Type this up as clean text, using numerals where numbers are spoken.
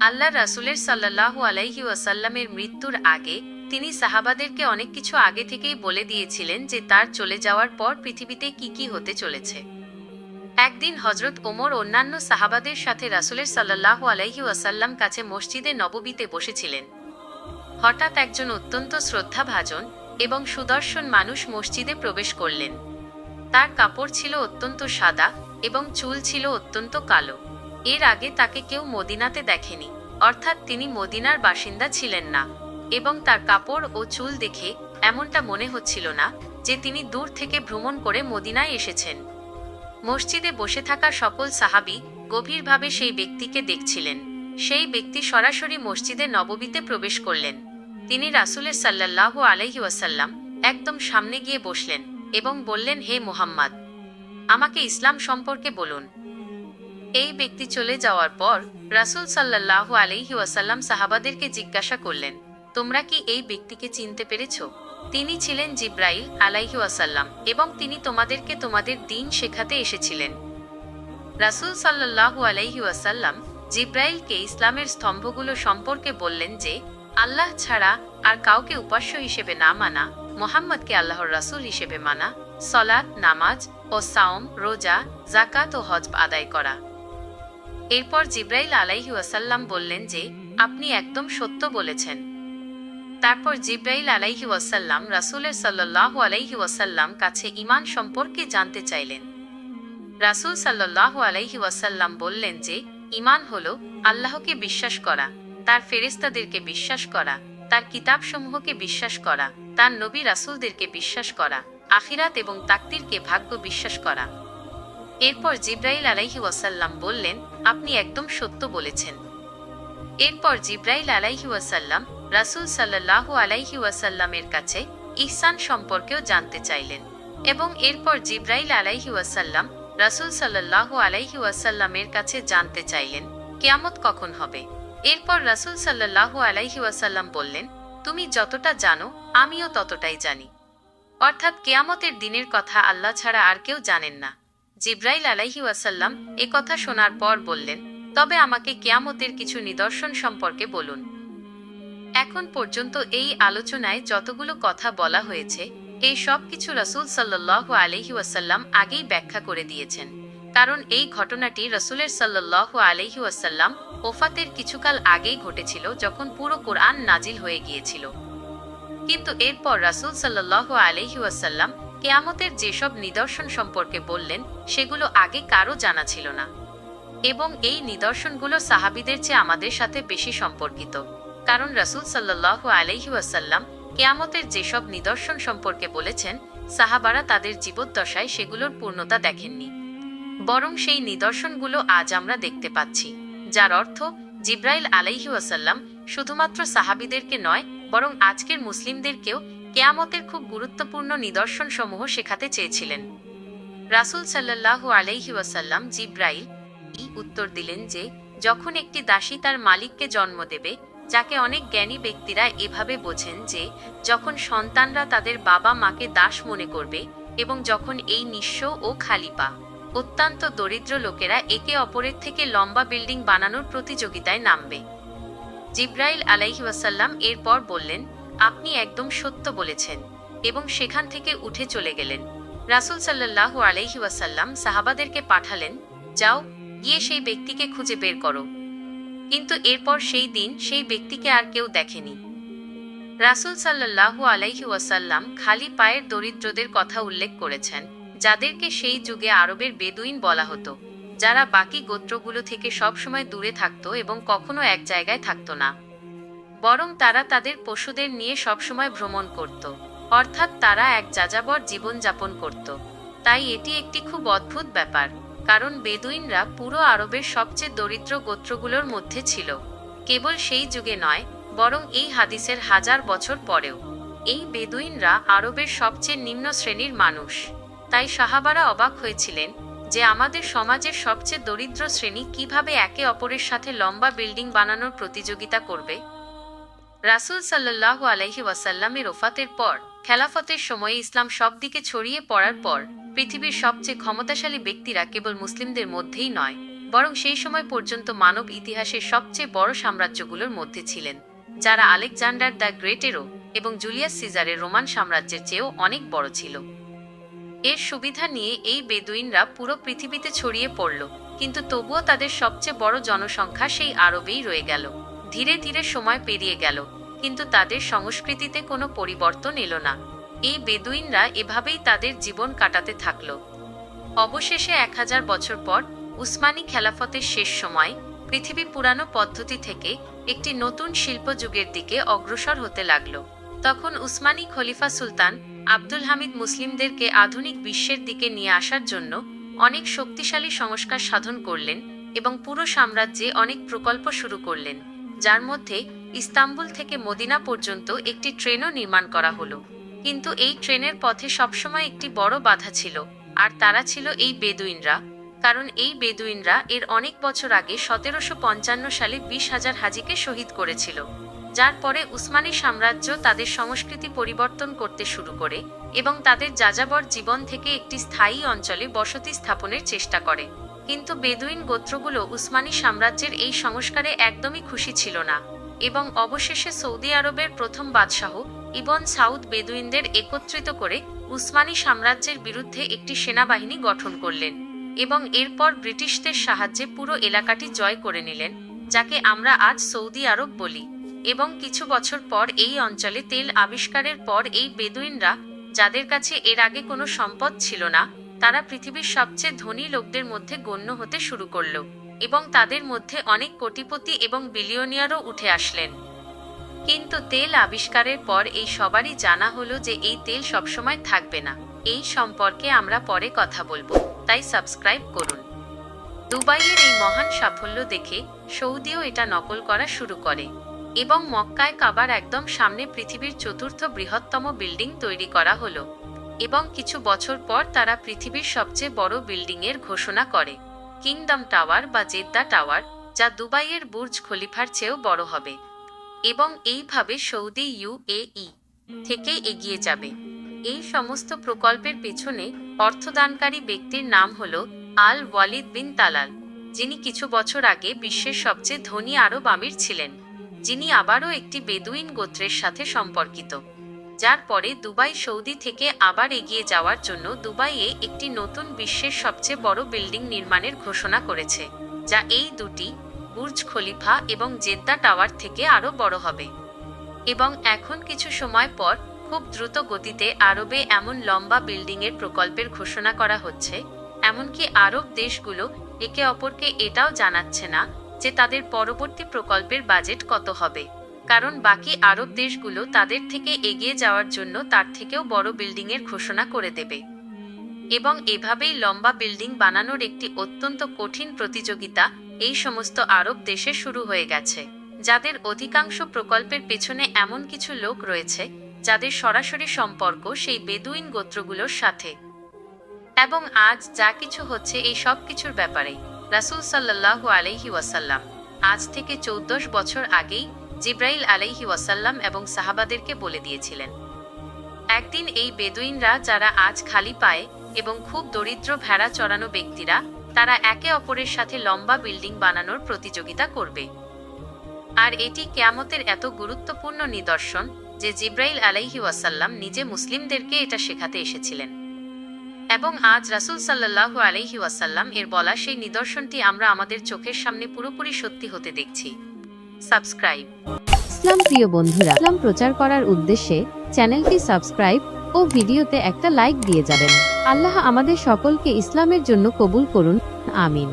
আল্লাহ রাসূলের সাল্লাল্লাহু আলাইহি ওয়াসাল্লামের মৃত্যুর আগে তিনি সাহাবাদেরকে অনেক কিছু আগে থেকেই বলে দিয়েছিলেন যে তার চলে যাওয়ার পর পৃথিবীতে কি কি হতে চলেছে। একদিন হযরত ওমর অন্যান্য সাহাবাদের সাথে রাসূলের সাল্লাল্লাহু আলাইহি ওয়াসাল্লাম কাছে মসজিদে নববীতে বসেছিলেন। হঠাৎ একজন অত্যন্ত শ্রদ্ধাভাজন এবং সুদর্শন মানুষ মসজিদে প্রবেশ করলেন। তার কাপড় ছিল অত্যন্ত সাদা এবং চুল ছিল অত্যন্ত কালো। এর আগে তাকে কেউ মদিনাতে দেখেনি, অর্থাৎ তিনি মদিনার বাসিন্দা ছিলেন না, এবং তার কাপড় ও চুল দেখে এমনটা মনে হচ্ছিল না যে তিনি দূর থেকে ভ্রমণ করে মদিনায় এসেছেন। মসজিদে বসে থাকা সকল সাহাবী গভীরভাবে সেই ব্যক্তিকে দেখছিলেন। সেই ব্যক্তি সরাসরি মসজিদে নববীতে প্রবেশ করলেন। তিনি রাসূলের সাল্লাল্লাহু আলাইহি ওয়াসাল্লাম একদম সামনে গিয়ে বসলেন এবং বললেন, হে মুহাম্মদ, আমাকে ইসলাম সম্পর্কে বলুন। এই ব্যক্তি চলে যাওয়ার পর রাসূল সাল্লাল্লাহু আলাইহি ওয়াসাল্লাম সাহাবাদেরকে জিজ্ঞাসা করলেন, তোমরা কি এই ব্যক্তিকে চিনতে পেরেছ? তিনি ছিলেন জিবরাইল আলাইহি ওয়াসাল্লাম এবং তিনি তোমাদেরকে তোমাদের দ্বীন শেখাতে এসেছিলেন। রাসূল সাল্লাল্লাহু আলাইহি ওয়াসাল্লাম জিবরাইলকে ইসলামের স্তম্ভগুলো সম্পর্কে বললেন যে আল্লাহ ছাড়া আর কাউকে উপাস্য হিসেবে না মানা, মুহাম্মদকে আল্লাহর রাসূল হিসেবে মানা, সালাত, নামাজ ও সাওম, রোজা, যাকাত ও হজ আদায় করা। এরপর জিবরাইল আলাইহি ওয়াসাল্লাম বললেন যে আপনি একদম সত্য বলেছেন। তারপর জিবরাইল আলাইহি ওয়াসাল্লাম রাসূলের সাল্লাল্লাহু আলাইহি ওয়াসাল্লাম কাছে ঈমান সম্পর্কে জানতে চাইলেন। রাসূল সাল্লাল্লাহু আলাইহি ওয়াসাল্লাম বললেন যে ঈমান হলো আল্লাহকে বিশ্বাস করা, তার ফেরেশতাদেরকে বিশ্বাস করা, তার কিতাবসমূহকে বিশ্বাস করা, তার নবী রাসূলদেরকে বিশ্বাস করা, আখিরাত এবং তাকদীরকে ভাগ্য বিশ্বাস করা। এরপর জিবরাইল আলাইহি ওয়াসাল্লাম বললেন, আপনি একদম সত্য বলেছেন। এরপর জিবরাইল আলাইহি ওয়াসাল্লাম রাসূল সাল্লাল্লাহু আলাইহি ওয়াসাল্লামের কাছে ইহসান সম্পর্কেও জানতে চাইলেন, এবং এরপর জিবরাইল আলাইহি ওয়াসাল্লাম রাসূল সাল্লাল্লাহু আলাইহি ওয়াসাল্লামের কাছে জানতে চাইলেন কিয়ামত কখন হবে। এরপর রাসূল সাল্লাল্লাহু আলাইহি ওয়াসাল্লাম বললেন, তুমি যতটা জানো আমিও ততটাই জানি, অর্থাৎ কিয়ামতের দিনের কথা আল্লাহ ছাড়া আর কেউ জানেন না। জিবরাইল আলাইহি ওয়াসাল্লাম এ কথা শোনার পর বললেন, তবে আমাকে কিয়ামতের কিছু নিদর্শন সম্পর্কে বলুন। এখন পর্যন্ত এই আলোচনায় যতগুলো কথা বলা হয়েছে এই সব কিছু রাসূল সাল্লাল্লাহু আলাইহি ওয়াসাল্লাম আগেই ব্যাখ্যা করে দিয়েছেন, কারণ এই ঘটনাটি রাসূলের সাল্লাল্লাহু আলাইহি ওয়াসাল্লাম ওফাতের কিছুকাল আগেই ঘটেছিল, যখন পুরো কোরআন নাজিল হয়ে গিয়েছিল। কিন্তু এরপর রাসূল সাল্লাল্লাহু আলাইহি ওয়াসাল্লাম কিয়ামতের যেসব নিদর্শন সম্পর্কে বললেন সেগুলো আগে কারো জানা ছিল না, এবং এই নিদর্শনগুলো সাহাবীদের চেয়ে আমাদের সাথে বেশি সম্পর্কিত, কারণ রাসূল সাল্লাল্লাহু আলাইহি ওয়াসাল্লাম কিয়ামতের যেসব নিদর্শন সম্পর্কে বলেছেন সাহাবারা তাদের জীবদ্দশায় সেগুলোর পূর্ণতা দেখেননি, বরং সেই নিদর্শনগুলো আজ আমরা দেখতে পাচ্ছি, যার অর্থ জিবরাইল আলাইহি ওয়াসাল্লাম শুধুমাত্র সাহাবীদেরকে নয় বরং আজকের মুসলিমদেরকেও কিয়ামতের খুব গুরুত্বপূর্ণ নিদর্শন সমূহ শেখাতে চেয়েছিলেন। রাসূল সাল্লাল্লাহু আলাইহি ওয়াসাল্লাম জিবরাইল উত্তর দিলেন যে যখন একটি দাসী তার মালিককে জন্ম দেবে, যাকে অনেক জ্ঞানী ব্যক্তিরা এভাবে বোঝেন যে যখন সন্তানরা তাদের বাবা মাকে দাস মনে করবে, এবং যখন এই নিঃস্ব ও খালি পা অত্যন্ত দরিদ্র লোকেরা একে অপরের থেকে লম্বা বিল্ডিং বানানোর প্রতিযোগিতায় নামবে। জিবরাইল আলাইহি ওয়াসাল্লাম এরপর বললেন, আপনি একদম সত্য বলেছেন, এবং সেখান থেকে উঠে চলে গেলেন। রাসূল সাল্লাল্লাহু আলাইহি ওয়াসাল্লাম সাহাবাদেরকে পাঠালেন, যাও গিয়ে সেই ব্যক্তিকে খুঁজে বের করো। কিন্তু এরপর সেই দিন সেই ব্যক্তিকে আর কেউ দেখেনি। রাসূল সাল্লাল্লাহু আলাইহি ওয়াসাল্লাম খালি পায়ের দরিদ্রদের কথা উল্লেখ করেছেন, যাদেরকে সেই যুগে আরবের বেদুইন বলা হতো, যারা বাকি গোত্রগুলো থেকে সবসময় দূরে থাকত এবং কখনো এক জায়গায় থাকত না, বরং তারা তাদের পশুদের নিয়ে সবসময় ভ্রমণ করত, অর্থাৎ তারা এক যাযাবর জীবন যাপন করত। তাই এটি একটি খুব অদ্ভুত ব্যাপার, কারণ বেদুইনরা পুরো আরবের সবচেয়ে দরিদ্র গোত্রগুলোর মধ্যে ছিল। কেবল সেই যুগে নয়, বরং এই হাদিসের 1000 বছর পরেও এই বেদুইনরা আরবের সবচেয়ে নিম্ন শ্রেণীর মানুষ। তাই সাহাবারা অবাক হয়েছিলেন যে আমাদের সমাজের সবচেয়ে দরিদ্র শ্রেণী কিভাবে একে অপরের সাথে লম্বা বিল্ডিং বানানোর প্রতিযোগিতা করবে। রাসূল সাল্লাল্লাহু আলাইহি ওয়াসাল্লামের ওফাতের পর খেলাফতের সময়ে ইসলাম সব দিকে ছড়িয়ে পড়ার পর পৃথিবীর সবচেয়ে ক্ষমতাশালী ব্যক্তিরা কেবল মুসলিমদের মধ্যেই নয় বরং সেই সময় পর্যন্ত মানব ইতিহাসের সবচেয়ে বড় সাম্রাজ্যগুলোর মধ্যে ছিলেন, যারা আলেকজান্ডার দ্য গ্রেটেরও এবং জুলিয়াস সিজারের রোমান সাম্রাজ্যের চেয়েও অনেক বড় ছিল। এর সুবিধা নিয়ে এই বেদুইনরা পুরো পৃথিবীতে ছড়িয়ে পড়ল, কিন্তু তবুও তাদের সবচেয়ে বড় জনসংখ্যা সেই আরবেই রয়ে গেল। ধীরে ধীরে সময় পেরিয়ে গেল, কিন্তু তাদের সংস্কৃতিতে কোনো পরিবর্তন এলো না। এই বেদুইনরা এভাবেই তাদের জীবন কাটাতে থাকল। অবশেষে 1000 বছর পর উসমানী খেলাফতের শেষ সময় পৃথিবী পুরানো পদ্ধতি থেকে একটি নতুন শিল্প যুগের দিকে অগ্রসর হতে লাগল। তখন উসমানী খলিফা সুলতান আব্দুল হামিদ মুসলিমদেরকে আধুনিক বিশ্বের দিকে নিয়ে আসার জন্য অনেক শক্তিশালী সংস্কার সাধন করলেন এবং পুরো সাম্রাজ্যে অনেক প্রকল্প শুরু করলেন, যার মধ্যে ইস্তাম্বুল থেকে মদিনা পর্যন্ত একটি ট্রেনও নির্মাণ করা হলো। কিন্তু এই ট্রেনের পথে সবসময় একটি বড় বাধা ছিল, আর তারা ছিল এই বেদুইনরা। কারণ এই বেদুইনরা এর অনেক বছর আগে 1755 সালে 20,000 হাজিকে শহীদ করেছিল, যার পরে উসমানী সাম্রাজ্য তাদের সংস্কৃতি পরিবর্তন করতে শুরু করে এবং তাদের যাযাবর জীবন থেকে একটি স্থায়ী অঞ্চলে বসতি স্থাপনের চেষ্টা করে। কিন্তু বেদুইন গোত্রগুলো উসমানী সাম্রাজ্যের এই সংস্কারে একদমই খুশি ছিল না এবং অবশেষে সৌদি আরবের প্রথম বাদশাহ ইবন সাউদ বেদুইনদের একত্রিত করে উসমানী সাম্রাজ্যের বিরুদ্ধে একটি সেনাবাহিনী গঠন করলেন এবং এরপর ব্রিটিশদের সাহায্যে পুরো এলাকাটি জয় করে নিলেন, যাকে আমরা আজ সৌদি আরব বলি। এবং কিছু বছর পর এই অঞ্চলে তেল আবিষ্কারের পর এই বেদুইনরা, যাদের কাছে এর আগে কোনো সম্পদ ছিল না, তারা পৃথিবীর সবচেয়ে ধনী লোকদের মধ্যে গণ্য হতে শুরু করল এবং তাদের মধ্যে অনেক কোটিপতি এবং বিলিয়নিয়ারও উঠে আসলেন। কিন্তু তেল আবিষ্কারের পর এই সবারই জানা হলো যে এই তেল সবসময় থাকবে না। এই সম্পর্কে আমরা পরে কথা বলবো, তাই সাবস্ক্রাইব করুন। দুবাইয়ের এই মহান সাফল্য দেখে সৌদিও এটা নকল করা শুরু করে এবং মক্কায় কাবার একদম সামনে পৃথিবীর চতুর্থ বৃহত্তম বিল্ডিং তৈরি করা হলো এবং কিছু বছর পর তারা পৃথিবীর সবচেয়ে বড় বিল্ডিংয়ের ঘোষণা করে, কিংডম টাওয়ার বা জেদ্দা টাওয়ার, যা দুবাইয়ের বুর্জ খলিফার চেয়েও বড় হবে। এবং এইভাবে সৌদি ইউএই থেকে এগিয়ে যাবে। এই সমস্ত প্রকল্পের পেছনে অর্থদানকারী ব্যক্তির নাম হল আল ওয়ালিদ বিন তালাল, যিনি কিছু বছর আগে বিশ্বের সবচেয়ে ধনী আরব আমির ছিলেন, যিনি আবারও একটি বেদুইন গোত্রের সাথে সম্পর্কিত, যার পরে দুবাই সৌদি থেকে আবার এগিয়ে যাওয়ার জন্য দুবাইয়ে একটি নতুন বিশ্বের সবচেয়ে বড় বিল্ডিং নির্মাণের ঘোষণা করেছে, যা এই দুটি বুর্জ খলিফা এবং জেদ্দা টাওয়ার থেকে আরও বড় হবে। এবং এখন কিছু সময় পর খুব দ্রুত গতিতে আরবে এমন লম্বা বিল্ডিংয়ের প্রকল্পের ঘোষণা করা হচ্ছে, এমনকি আরব দেশগুলো একে অপরকে এটাও জানাচ্ছে না যে তাদের পরবর্তী প্রকল্পের বাজেট কত হবে, কারণ বাকি আরব দেশগুলো তাদের থেকে এগিয়ে যাওয়ার জন্য তার থেকেও বড় বিল্ডিংয়ের ঘোষণা করে দেবে। এবং এভাবেই লম্বা বিল্ডিং বানানোর একটি অত্যন্ত কঠিন প্রতিযোগিতা এই সমস্ত আরব দেশে শুরু হয়ে গেছে, যাদের অধিকাংশ প্রকল্পের পেছনে এমন কিছু লোক রয়েছে যাদের সরাসরি সম্পর্ক সেই বেদুইন গোত্রগুলোর সাথে। এবং আজ যা কিছু হচ্ছে এই সব কিছুর ব্যাপারে রাসূল সাল্লাল্লাহু আলাইহি ওয়াসাল্লাম আজ থেকে 14 বছর আগেই জিব্রাইল আলাইহি ওয়াসাল্লাম এবং সাহাবাদেরকে বলে দিয়েছিলেন। একদিন এই বেদুইনরা, যারা আজ খালি পায়ে এবং খুব দরিদ্র ভেড়া চড়ানো ব্যক্তিরা, তারা একে অপরের সাথে লম্বা বিল্ডিং বানানোর প্রতিযোগিতা করবে। আর এটি কিয়ামতের এত গুরুত্বপূর্ণ নিদর্শন যে জিব্রাইল আলাইহি ওয়াসাল্লাম নিজে মুসলিমদেরকে এটা শেখাতে এসেছিলেন। এবং আজ রাসূল সাল্লাল্লাহু আলাইহি ওয়াসাল্লাম এর বলা সেই নিদর্শনটি আমরা আমাদের চোখের সামনে পুরোপুরি সত্যি হতে দেখছি। সাবস্ক্রাইব। ইসলাম প্রিয় বন্ধুরা, ইসলাম প্রচার করার উদ্দেশ্যে চ্যানেলটি সাবস্ক্রাইব ও ভিডিওতে একটা লাইক দিয়ে যাবেন। আল্লাহ আমাদের সকলকে ইসলামের জন্য কবুল করুন, আমিন।